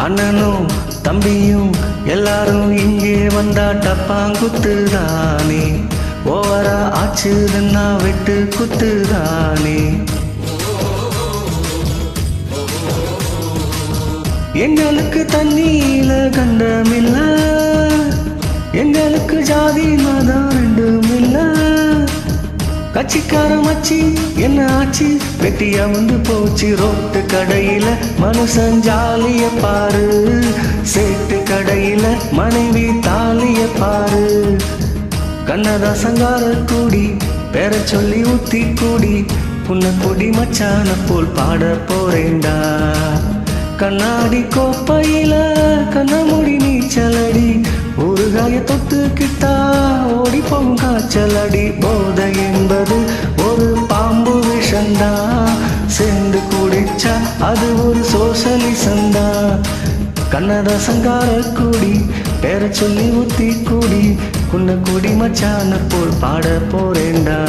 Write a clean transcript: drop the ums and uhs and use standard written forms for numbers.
அண்ணனும் தம்பியும் எல்லாரும் இங்கே வந்தா டப்பாங்குத்துதானே, ஓவரா ஆச்சுதுன்னா வெட்டு குத்துதானே. எங்களுக்கு தண்ணியில கண்டமில்ல, எங்களுக்கு ஜாதி மதம் ரெண்டுமில்ல. கட்சிக்கார மச்சி என்ன ஆச்சு, வெட்டி அமர்ந்து போச்சு ரோட்டு கடையில. மனுஷன் ஜாலிய பாரு, சேட்டு கடையில மனைவி தாலிய பாரு. கண்ணதாசங்கார கூடி பேர சொல்லி ஊத்தி கூடி, புன்ன கொடி மச்சான போல் பாட போறேண்டா. கண்ணாடி கோப்பையில கண்ணமுடி நீச்சலடி, ஊறுகாய தொட்டுக்கிட்டா ஓடி போகும் காய்ச்சலடி. போதை என்பது ஒரு பாம்பு விஷந்தா, சேர்ந்து குடிச்சா அது ஒரு சோசலிசந்தா. கண்ணதாசங்கார கூடி பேர சொல்லி ஊத்தி கூடி, குன்ன கொடி மச்சான போல் பாட போறேண்டா.